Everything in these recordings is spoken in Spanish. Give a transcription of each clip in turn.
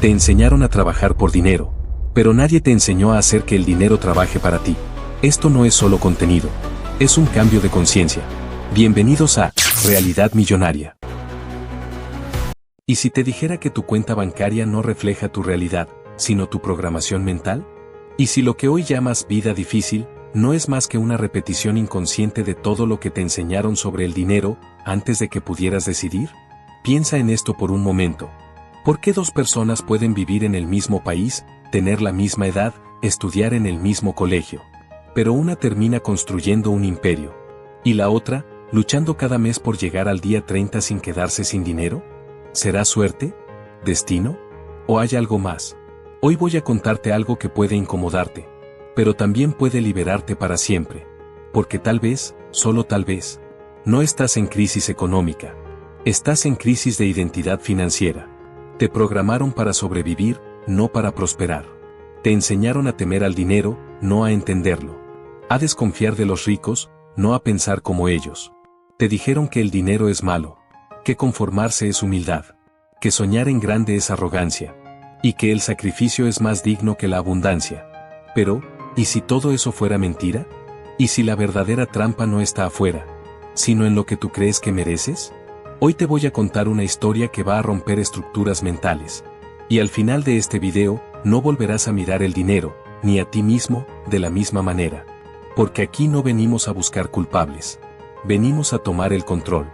Te enseñaron a trabajar por dinero, pero nadie te enseñó a hacer que el dinero trabaje para ti. Esto no es solo contenido, es un cambio de conciencia. Bienvenidos a Realidad Millonaria. ¿Y si te dijera que tu cuenta bancaria no refleja tu realidad, sino tu programación mental? ¿Y si lo que hoy llamas vida difícil no es más que una repetición inconsciente de todo lo que te enseñaron sobre el dinero antes de que pudieras decidir? Piensa en esto por un momento. ¿Por qué dos personas pueden vivir en el mismo país, tener la misma edad, estudiar en el mismo colegio? Pero una termina construyendo un imperio, y la otra, luchando cada mes por llegar al día 30 sin quedarse sin dinero. ¿Será suerte? ¿Destino? ¿O hay algo más? Hoy voy a contarte algo que puede incomodarte, pero también puede liberarte para siempre. Porque tal vez, solo tal vez, no estás en crisis económica. Estás en crisis de identidad financiera. Te programaron para sobrevivir, no para prosperar. Te enseñaron a temer al dinero, no a entenderlo. A desconfiar de los ricos, no a pensar como ellos. Te dijeron que el dinero es malo, que conformarse es humildad, que soñar en grande es arrogancia, y que el sacrificio es más digno que la abundancia. Pero, ¿y si todo eso fuera mentira? ¿Y si la verdadera trampa no está afuera, sino en lo que tú crees que mereces? Hoy te voy a contar una historia que va a romper estructuras mentales. Y al final de este video, no volverás a mirar el dinero, ni a ti mismo, de la misma manera. Porque aquí no venimos a buscar culpables. Venimos a tomar el control.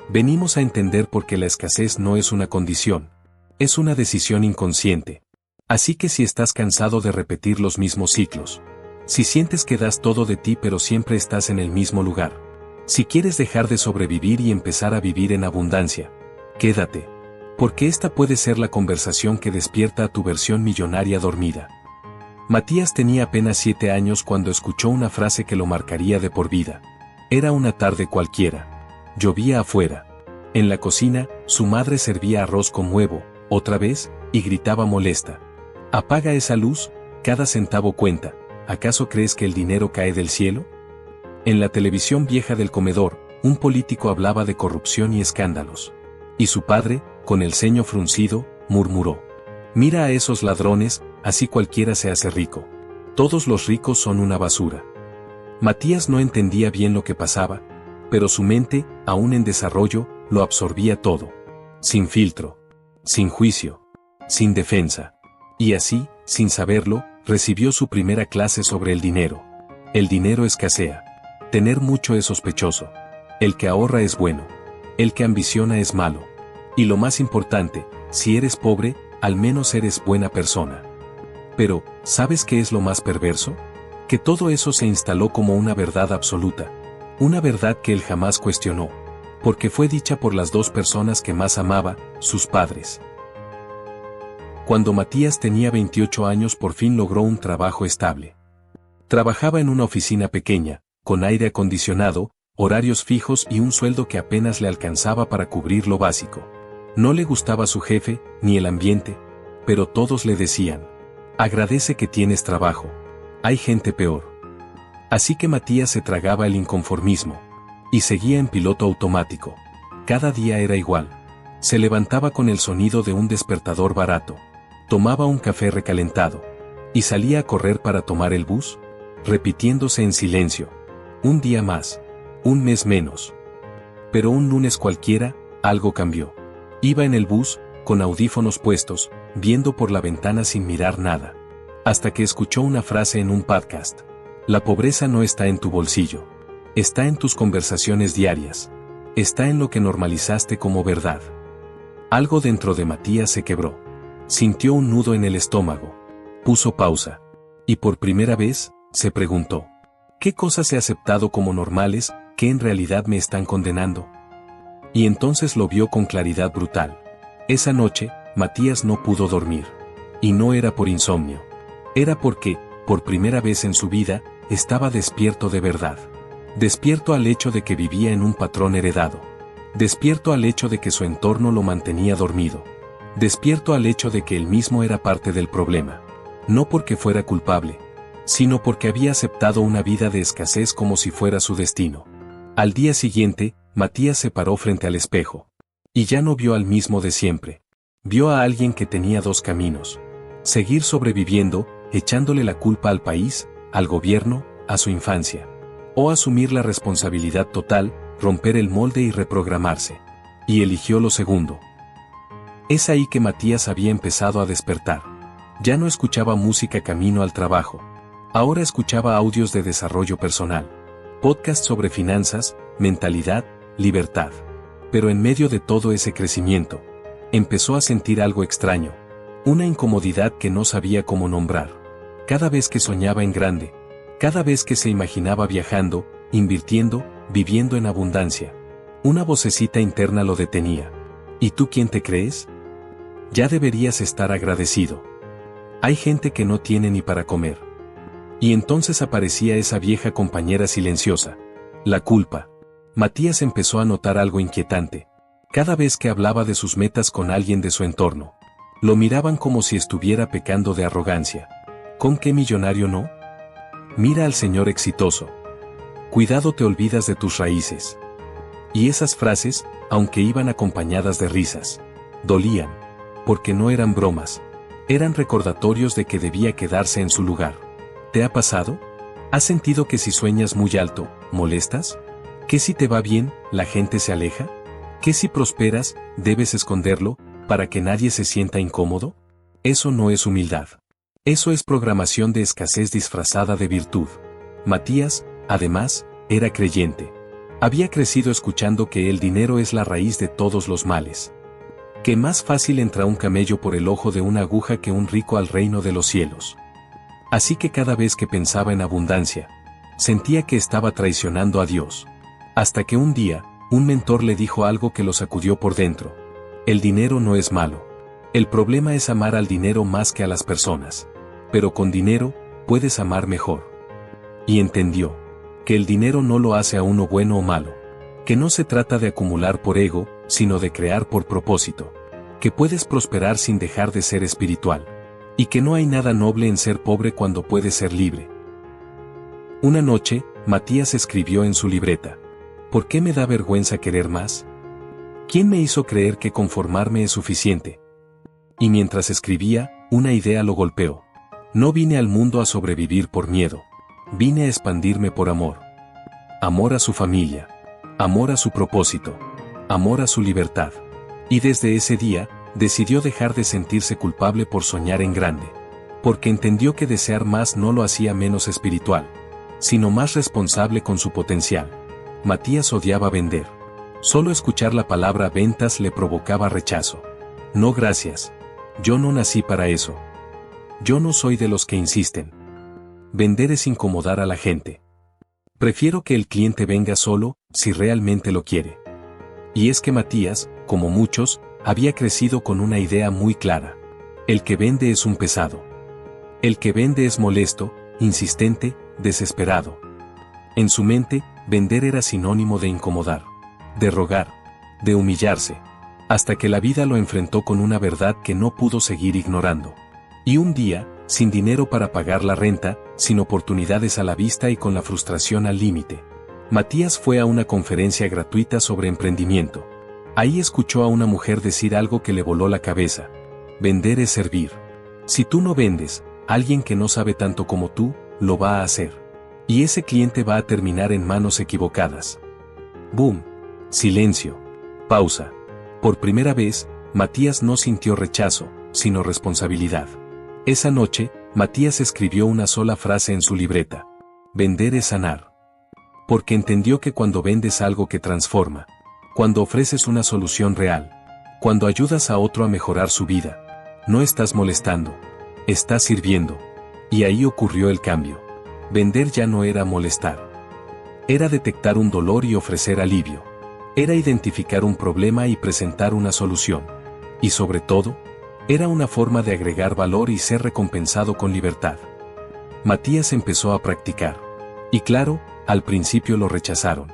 Venimos a entender por qué la escasez no es una condición. Es una decisión inconsciente. Así que si estás cansado de repetir los mismos ciclos, si sientes que das todo de ti pero siempre estás en el mismo lugar, si quieres dejar de sobrevivir y empezar a vivir en abundancia, quédate. Porque esta puede ser la conversación que despierta a tu versión millonaria dormida. Matías tenía apenas 7 años cuando escuchó una frase que lo marcaría de por vida. Era una tarde cualquiera. Llovía afuera. En la cocina, su madre servía arroz con huevo, otra vez, y gritaba molesta. «Apaga esa luz, cada centavo cuenta. ¿Acaso crees que el dinero cae del cielo?». En la televisión vieja del comedor, un político hablaba de corrupción y escándalos. Y su padre, con el ceño fruncido, murmuró: «Mira a esos ladrones, así cualquiera se hace rico. Todos los ricos son una basura». Matías no entendía bien lo que pasaba, pero su mente, aún en desarrollo, lo absorbía todo. Sin filtro, sin juicio, sin defensa. Y así, sin saberlo, recibió su primera clase sobre el dinero. El dinero escasea. Tener mucho es sospechoso. El que ahorra es bueno. El que ambiciona es malo. Y lo más importante, si eres pobre, al menos eres buena persona. Pero, ¿sabes qué es lo más perverso? Que todo eso se instaló como una verdad absoluta. Una verdad que él jamás cuestionó. Porque fue dicha por las dos personas que más amaba, sus padres. Cuando Matías tenía 28 años por fin logró un trabajo estable. Trabajaba en una oficina pequeña, con aire acondicionado, horarios fijos y un sueldo que apenas le alcanzaba para cubrir lo básico. No le gustaba su jefe, ni el ambiente, pero todos le decían: «Agradece que tienes trabajo. Hay gente peor». Así que Matías se tragaba el inconformismo. Y seguía en piloto automático. Cada día era igual. Se levantaba con el sonido de un despertador barato. Tomaba un café recalentado. Y salía a correr para tomar el bus, repitiéndose en silencio: «Un día más. Un mes menos». Pero un lunes cualquiera, algo cambió. Iba en el bus, con audífonos puestos, viendo por la ventana sin mirar nada. Hasta que escuchó una frase en un podcast: «La pobreza no está en tu bolsillo. Está en tus conversaciones diarias. Está en lo que normalizaste como verdad». Algo dentro de Matías se quebró. Sintió un nudo en el estómago. Puso pausa. Y por primera vez, se preguntó: ¿qué cosas he aceptado como normales, que en realidad me están condenando? Y entonces lo vio con claridad brutal. Esa noche, Matías no pudo dormir. Y no era por insomnio. Era porque, por primera vez en su vida, estaba despierto de verdad. Despierto al hecho de que vivía en un patrón heredado. Despierto al hecho de que su entorno lo mantenía dormido. Despierto al hecho de que él mismo era parte del problema. No porque fuera culpable, sino porque había aceptado una vida de escasez como si fuera su destino. Al día siguiente, Matías se paró frente al espejo. Y ya no vio al mismo de siempre. Vio a alguien que tenía dos caminos: seguir sobreviviendo, echándole la culpa al país, al gobierno, a su infancia. O asumir la responsabilidad total, romper el molde y reprogramarse. Y eligió lo segundo. Es ahí que Matías había empezado a despertar. Ya no escuchaba música camino al trabajo. Ahora escuchaba audios de desarrollo personal, podcasts sobre finanzas, mentalidad, libertad. Pero en medio de todo ese crecimiento, empezó a sentir algo extraño, una incomodidad que no sabía cómo nombrar. Cada vez que soñaba en grande, cada vez que se imaginaba viajando, invirtiendo, viviendo en abundancia, una vocecita interna lo detenía. ¿Y tú quién te crees? Ya deberías estar agradecido. Hay gente que no tiene ni para comer. Y entonces aparecía esa vieja compañera silenciosa: la culpa. Matías empezó a notar algo inquietante. Cada vez que hablaba de sus metas con alguien de su entorno, lo miraban como si estuviera pecando de arrogancia. ¿Con qué millonario no? Mira al señor exitoso. Cuidado, te olvidas de tus raíces. Y esas frases, aunque iban acompañadas de risas, dolían, porque no eran bromas, eran recordatorios de que debía quedarse en su lugar. ¿Te ha pasado? ¿Has sentido que si sueñas muy alto, molestas? ¿Que si te va bien, la gente se aleja? ¿Que si prosperas, debes esconderlo, para que nadie se sienta incómodo? Eso no es humildad. Eso es programación de escasez disfrazada de virtud. Matías, además, era creyente. Había crecido escuchando que el dinero es la raíz de todos los males. Que más fácil entra un camello por el ojo de una aguja que un rico al reino de los cielos. Así que cada vez que pensaba en abundancia, sentía que estaba traicionando a Dios. Hasta que un día, un mentor le dijo algo que lo sacudió por dentro. El dinero no es malo. El problema es amar al dinero más que a las personas. Pero con dinero, puedes amar mejor. Y entendió que el dinero no lo hace a uno bueno o malo. Que no se trata de acumular por ego, sino de crear por propósito. Que puedes prosperar sin dejar de ser espiritual. Y que no hay nada noble en ser pobre cuando puedes ser libre. Una noche, Matías escribió en su libreta: ¿por qué me da vergüenza querer más? ¿Quién me hizo creer que conformarme es suficiente? Y mientras escribía, una idea lo golpeó. No vine al mundo a sobrevivir por miedo. Vine a expandirme por amor. Amor a su familia. Amor a su propósito. Amor a su libertad. Y desde ese día, decidió dejar de sentirse culpable por soñar en grande. Porque entendió que desear más no lo hacía menos espiritual, sino más responsable con su potencial. Matías odiaba vender. Solo escuchar la palabra ventas le provocaba rechazo. No, gracias. Yo no nací para eso. Yo no soy de los que insisten. Vender es incomodar a la gente. Prefiero que el cliente venga solo, si realmente lo quiere. Y es que Matías, como muchos, había crecido con una idea muy clara. El que vende es un pesado. El que vende es molesto, insistente, desesperado. En su mente, vender era sinónimo de incomodar, de rogar, de humillarse, hasta que la vida lo enfrentó con una verdad que no pudo seguir ignorando. Y un día, sin dinero para pagar la renta, sin oportunidades a la vista y con la frustración al límite, Matías fue a una conferencia gratuita sobre emprendimiento. Ahí escuchó a una mujer decir algo que le voló la cabeza: vender es servir. Si tú no vendes, alguien que no sabe tanto como tú, lo va a hacer. Y ese cliente va a terminar en manos equivocadas. ¡Boom! Silencio. Pausa. Por primera vez, Matías no sintió rechazo, sino responsabilidad. Esa noche, Matías escribió una sola frase en su libreta: vender es sanar. Porque entendió que cuando vendes algo que transforma, cuando ofreces una solución real, cuando ayudas a otro a mejorar su vida, no estás molestando, estás sirviendo. Y ahí ocurrió el cambio. Vender ya no era molestar. Era detectar un dolor y ofrecer alivio. Era identificar un problema y presentar una solución. Y sobre todo, era una forma de agregar valor y ser recompensado con libertad. Matías empezó a practicar. Y claro, al principio lo rechazaron.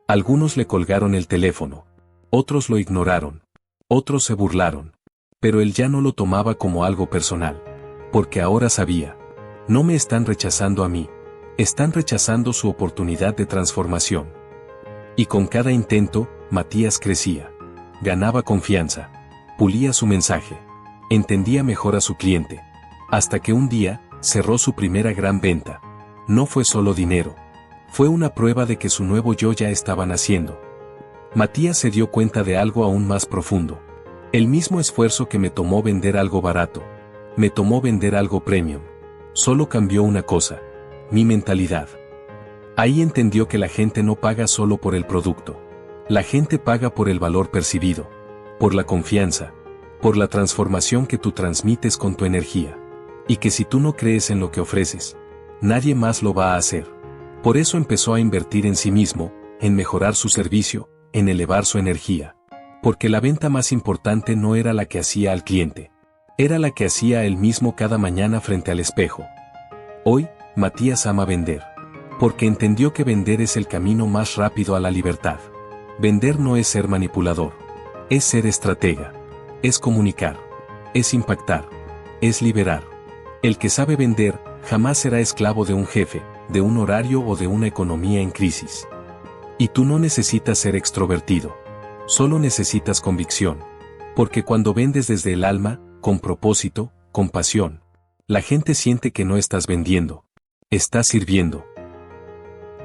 Algunos le colgaron el teléfono. Otros lo ignoraron. Otros se burlaron. Pero él ya no lo tomaba como algo personal. Porque ahora sabía: no me están rechazando a mí. Están rechazando su oportunidad de transformación. Y con cada intento, Matías crecía. Ganaba confianza. pulía su mensaje, entendía mejor a su cliente, hasta que un día, cerró su primera gran venta. No fue solo dinero, fue una prueba de que su nuevo yo ya estaba naciendo. Matías se dio cuenta de algo aún más profundo. El mismo esfuerzo que me tomó vender algo barato, me tomó vender algo premium. Solo cambió una cosa, mi mentalidad. Ahí entendió que la gente no paga solo por el producto. La gente paga por el valor percibido, por la confianza, por la transformación que tú transmites con tu energía. Y que si tú no crees en lo que ofreces, nadie más lo va a hacer. Por eso empezó a invertir en sí mismo, en mejorar su servicio, en elevar su energía. Porque la venta más importante no era la que hacía al cliente, era la que hacía él mismo cada mañana frente al espejo. Hoy, Matías ama vender. Porque entendió que vender es el camino más rápido a la libertad. Vender no es ser manipulador, es ser estratega, es comunicar, es impactar, es liberar. El que sabe vender, jamás será esclavo de un jefe, de un horario o de una economía en crisis. Y tú no necesitas ser extrovertido. Solo necesitas convicción. Porque cuando vendes desde el alma, con propósito, con pasión, la gente siente que no estás vendiendo, estás sirviendo.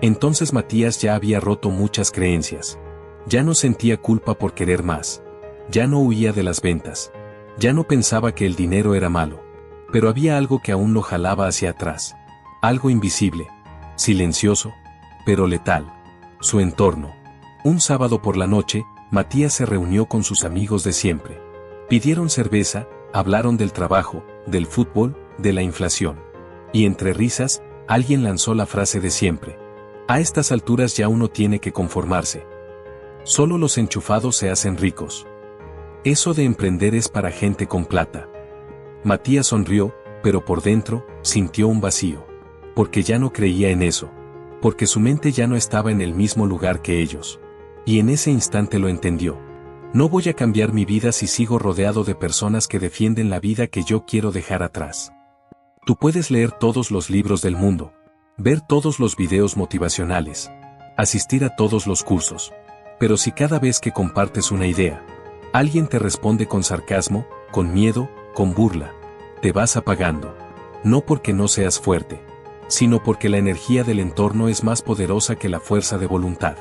Entonces Matías ya había roto muchas creencias. Ya no sentía culpa por querer más. Ya no huía de las ventas. Ya no pensaba que el dinero era malo. Pero había algo que aún lo jalaba hacia atrás. Algo invisible, silencioso, pero letal. Su entorno. Un sábado por la noche, Matías se reunió con sus amigos de siempre. Pidieron cerveza, hablaron del trabajo, del fútbol, de la inflación. Y entre risas, alguien lanzó la frase de siempre. A estas alturas ya uno tiene que conformarse. Solo los enchufados se hacen ricos. Eso de emprender es para gente con plata. Matías sonrió, pero por dentro, sintió un vacío. Porque ya no creía en eso. Porque su mente ya no estaba en el mismo lugar que ellos. Y en ese instante lo entendió. No voy a cambiar mi vida si sigo rodeado de personas que defienden la vida que yo quiero dejar atrás. Tú puedes leer todos los libros del mundo, ver todos los videos motivacionales, asistir a todos los cursos. Pero si cada vez que compartes una idea, alguien te responde con sarcasmo, con miedo, con burla, te vas apagando. No porque no seas fuerte, sino porque la energía del entorno es más poderosa que la fuerza de voluntad.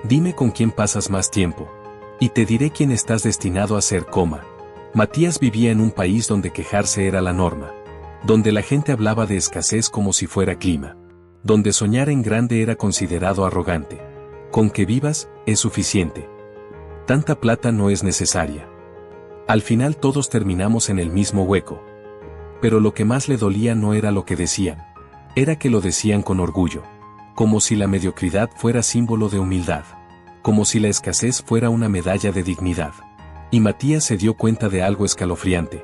Dime con quién pasas más tiempo, y te diré quién estás destinado a ser. Matías vivía en un país donde quejarse era la norma, donde la gente hablaba de escasez como si fuera clima, donde soñar en grande era considerado arrogante. Con que vivas, es suficiente. Tanta plata no es necesaria. Al final todos terminamos en el mismo hueco. Pero lo que más le dolía no era lo que decían, era que lo decían con orgullo. Como si la mediocridad fuera símbolo de humildad. Como si la escasez fuera una medalla de dignidad. Y Matías se dio cuenta de algo escalofriante.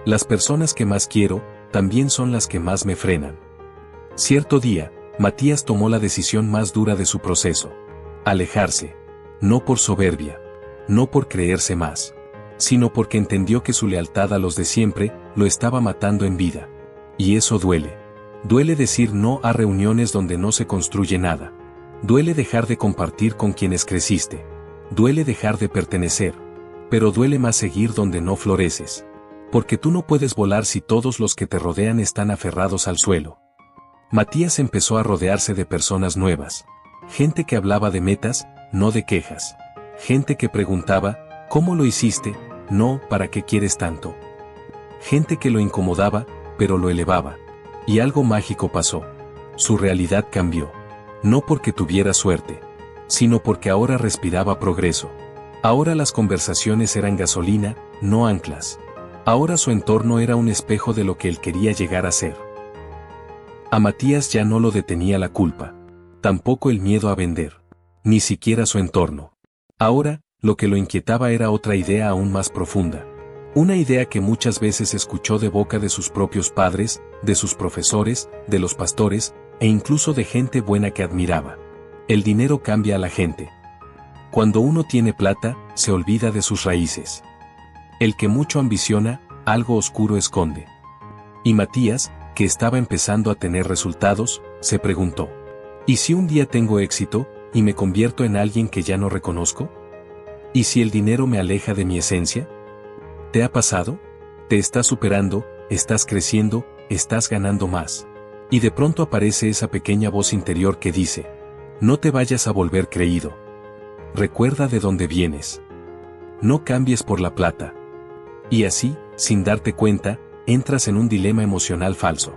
Las personas que más quiero, también son las que más me frenan. Cierto día, Matías tomó la decisión más dura de su proceso. Alejarse. No por soberbia. No por creerse más. Sino porque entendió que su lealtad a los de siempre, lo estaba matando en vida. Y eso duele. Duele decir no a reuniones donde no se construye nada. Duele dejar de compartir con quienes creciste. Duele dejar de pertenecer. Pero duele más seguir donde no floreces. Porque tú no puedes volar si todos los que te rodean están aferrados al suelo. Matías empezó a rodearse de personas nuevas. Gente que hablaba de metas, no de quejas. Gente que preguntaba, ¿cómo lo hiciste? No, ¿para qué quieres tanto? Gente que lo incomodaba, pero lo elevaba. Y algo mágico pasó. Su realidad cambió. No porque tuviera suerte, sino porque ahora respiraba progreso. Ahora las conversaciones eran gasolina, no anclas. Ahora su entorno era un espejo de lo que él quería llegar a ser. A Matías ya no lo detenía la culpa. Tampoco el miedo a vender. Ni siquiera su entorno. Ahora, lo que lo inquietaba era otra idea aún más profunda. Una idea que muchas veces escuchó de boca de sus propios padres, de sus profesores, de los pastores, e incluso de gente buena que admiraba. El dinero cambia a la gente. Cuando uno tiene plata, se olvida de sus raíces. El que mucho ambiciona, algo oscuro esconde. Y Matías, que estaba empezando a tener resultados, se preguntó: ¿y si un día tengo éxito, y me convierto en alguien que ya no reconozco? ¿Y si el dinero me aleja de mi esencia? ¿Te ha pasado? Te estás superando, estás creciendo, estás ganando más. Y de pronto aparece esa pequeña voz interior que dice: no te vayas a volver creído. Recuerda de dónde vienes. No cambies por la plata. Y así, sin darte cuenta, entras en un dilema emocional falso.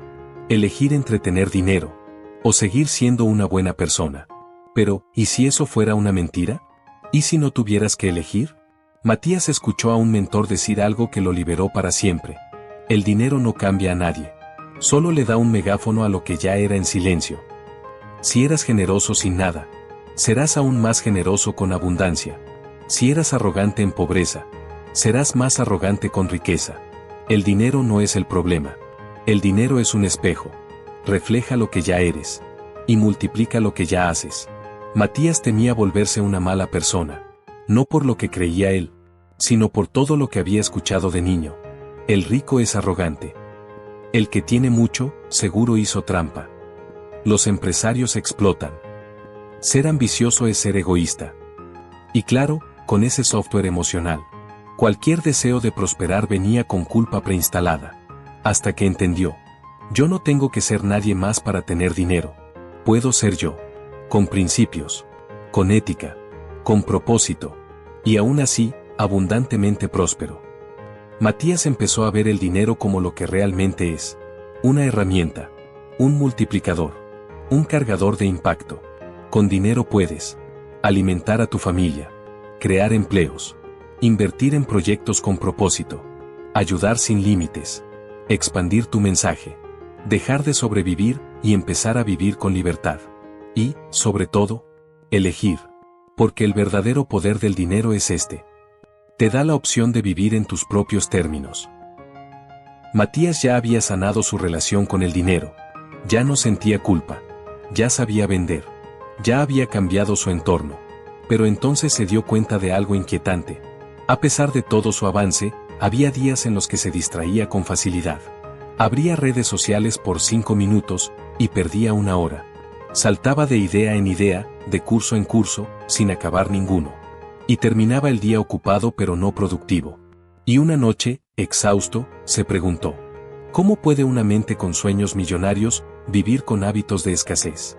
Elegir entre tener dinero o seguir siendo una buena persona. Pero, ¿y si eso fuera una mentira? ¿Y si no tuvieras que elegir? Matías escuchó a un mentor decir algo que lo liberó para siempre. El dinero no cambia a nadie. Solo le da un megáfono a lo que ya era en silencio. Si eras generoso sin nada, serás aún más generoso con abundancia. Si eras arrogante en pobreza, serás más arrogante con riqueza. El dinero no es el problema. El dinero es un espejo. Refleja lo que ya eres y multiplica lo que ya haces. Matías temía volverse una mala persona, no por lo que creía él, sino por todo lo que había escuchado de niño. El rico es arrogante. El que tiene mucho, seguro hizo trampa. Los empresarios explotan. Ser ambicioso es ser egoísta. Y claro, con ese software emocional, cualquier deseo de prosperar venía con culpa preinstalada. Hasta que entendió: yo no tengo que ser nadie más para tener dinero. Puedo ser yo. Con principios, con ética, con propósito, y aún así, abundantemente próspero. Matías empezó a ver el dinero como lo que realmente es: una herramienta, un multiplicador, un cargador de impacto. Con dinero puedes alimentar a tu familia, crear empleos, invertir en proyectos con propósito, ayudar sin límites, expandir tu mensaje, dejar de sobrevivir y empezar a vivir con libertad. Y, sobre todo, elegir. Porque el verdadero poder del dinero es este. Te da la opción de vivir en tus propios términos. Matías ya había sanado su relación con el dinero. Ya no sentía culpa. Ya sabía vender. Ya había cambiado su entorno. Pero entonces se dio cuenta de algo inquietante. A pesar de todo su avance, había días en los que se distraía con facilidad. Abría redes sociales por 5 minutos y perdía una hora. Saltaba de idea en idea, de curso en curso, sin acabar ninguno. Y terminaba el día ocupado pero no productivo. Y una noche, exhausto, se preguntó: ¿cómo puede una mente con sueños millonarios vivir con hábitos de escasez?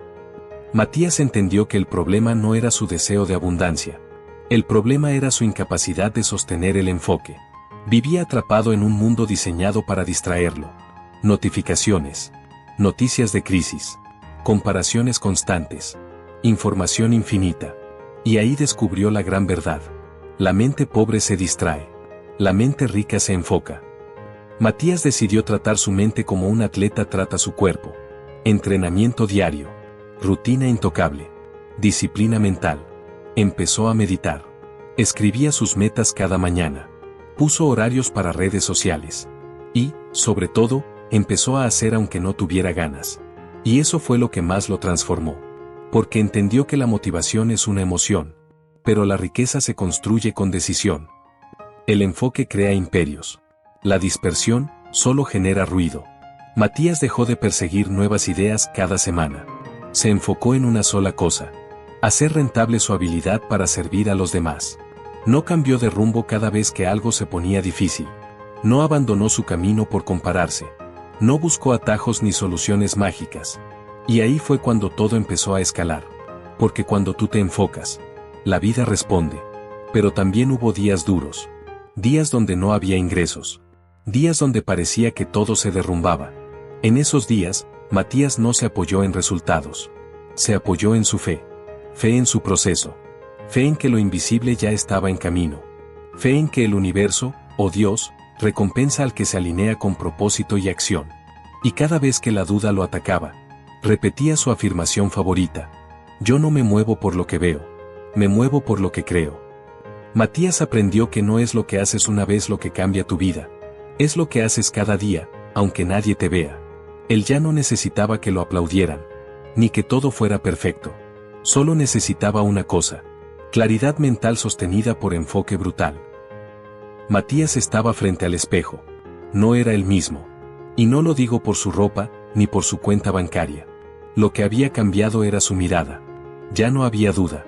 Matías entendió que el problema no era su deseo de abundancia. El problema era su incapacidad de sostener el enfoque. Vivía atrapado en un mundo diseñado para distraerlo. Notificaciones, noticias de crisis, comparaciones constantes, información infinita. Y ahí descubrió la gran verdad: la mente pobre se distrae, la mente rica se enfoca. Matías decidió tratar su mente como un atleta trata su cuerpo. Entrenamiento diario, rutina intocable, disciplina mental. Empezó a meditar. Escribía sus metas cada mañana. Puso horarios para redes sociales. Y, sobre todo, empezó a hacer aunque no tuviera ganas. Y eso fue lo que más lo transformó. Porque entendió que la motivación es una emoción. Pero la riqueza se construye con decisión. El enfoque crea imperios. La dispersión solo genera ruido. Matías dejó de perseguir nuevas ideas cada semana. Se enfocó en una sola cosa: hacer rentable su habilidad para servir a los demás. No cambió de rumbo cada vez que algo se ponía difícil. No abandonó su camino por compararse. No buscó atajos ni soluciones mágicas. Y ahí fue cuando todo empezó a escalar. Porque cuando tú te enfocas, la vida responde. Pero también hubo días duros. Días donde no había ingresos. Días donde parecía que todo se derrumbaba. En esos días, Matías no se apoyó en resultados. Se apoyó en su fe. Fe en su proceso. Fe en que lo invisible ya estaba en camino. Fe en que el universo, o Dios, recompensa al que se alinea con propósito y acción. Y cada vez que la duda lo atacaba, repetía su afirmación favorita: yo no me muevo por lo que veo, me muevo por lo que creo. Matías aprendió que no es lo que haces una vez lo que cambia tu vida. Es lo que haces cada día, aunque nadie te vea. Él ya no necesitaba que lo aplaudieran, ni que todo fuera perfecto. Solo necesitaba una cosa: claridad mental sostenida por enfoque brutal. Matías estaba frente al espejo. No era el mismo. Y no lo digo por su ropa, ni por su cuenta bancaria. Lo que había cambiado era su mirada. Ya no había duda.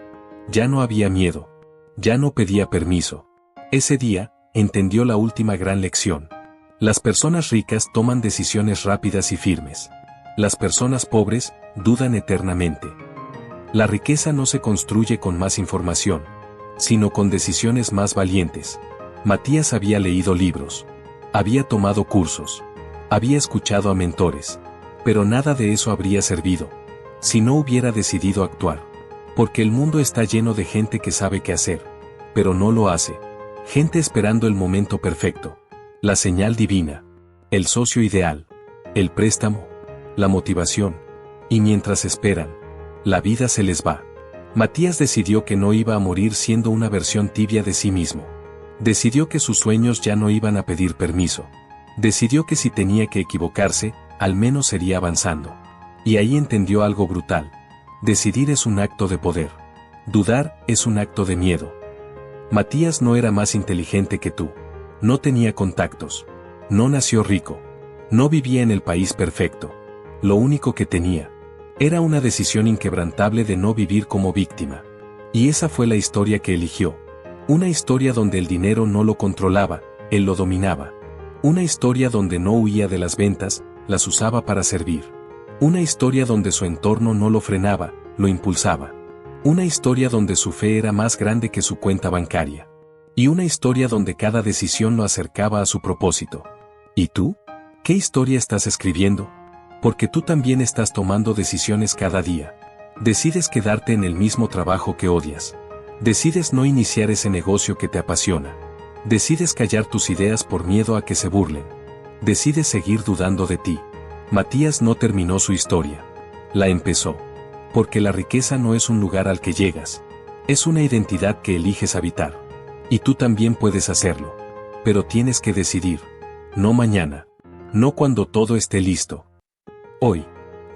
Ya no había miedo. Ya no pedía permiso. Ese día, entendió la última gran lección. Las personas ricas toman decisiones rápidas y firmes. Las personas pobres dudan eternamente. La riqueza no se construye con más información, sino con decisiones más valientes. Matías había leído libros, había tomado cursos, había escuchado a mentores, pero nada de eso habría servido si no hubiera decidido actuar. Porque el mundo está lleno de gente que sabe qué hacer, pero no lo hace. Gente esperando el momento perfecto, la señal divina, el socio ideal, el préstamo, la motivación, y mientras esperan, la vida se les va. Matías decidió que no iba a morir siendo una versión tibia de sí mismo. Decidió que sus sueños ya no iban a pedir permiso. Decidió que si tenía que equivocarse, al menos sería avanzando. Y ahí entendió algo brutal. Decidir es un acto de poder. Dudar es un acto de miedo. Matías no era más inteligente que tú. No tenía contactos. No nació rico. No vivía en el país perfecto. Lo único que tenía era una decisión inquebrantable de no vivir como víctima. Y esa fue la historia que eligió. Una historia donde el dinero no lo controlaba, él lo dominaba. Una historia donde no huía de las ventas, las usaba para servir. Una historia donde su entorno no lo frenaba, lo impulsaba. Una historia donde su fe era más grande que su cuenta bancaria. Y una historia donde cada decisión lo acercaba a su propósito. ¿Y tú? ¿Qué historia estás escribiendo? Porque tú también estás tomando decisiones cada día. Decides quedarte en el mismo trabajo que odias. Decides no iniciar ese negocio que te apasiona. Decides callar tus ideas por miedo a que se burlen. Decides seguir dudando de ti. Matías no terminó su historia. La empezó. Porque la riqueza no es un lugar al que llegas. Es una identidad que eliges habitar. Y tú también puedes hacerlo. Pero tienes que decidir. No mañana. No cuando todo esté listo. Hoy.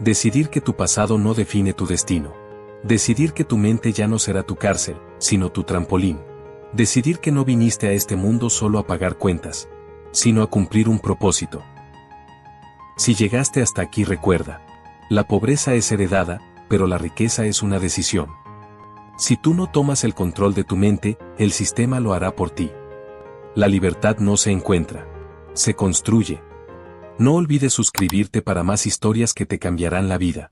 Decidir que tu pasado no define tu destino. Decidir que tu mente ya no será tu cárcel, sino tu trampolín. Decidir que no viniste a este mundo solo a pagar cuentas, sino a cumplir un propósito. Si llegaste hasta aquí, recuerda. La pobreza es heredada, pero la riqueza es una decisión. Si tú no tomas el control de tu mente, el sistema lo hará por ti. La libertad no se encuentra. Se construye. No olvides suscribirte para más historias que te cambiarán la vida.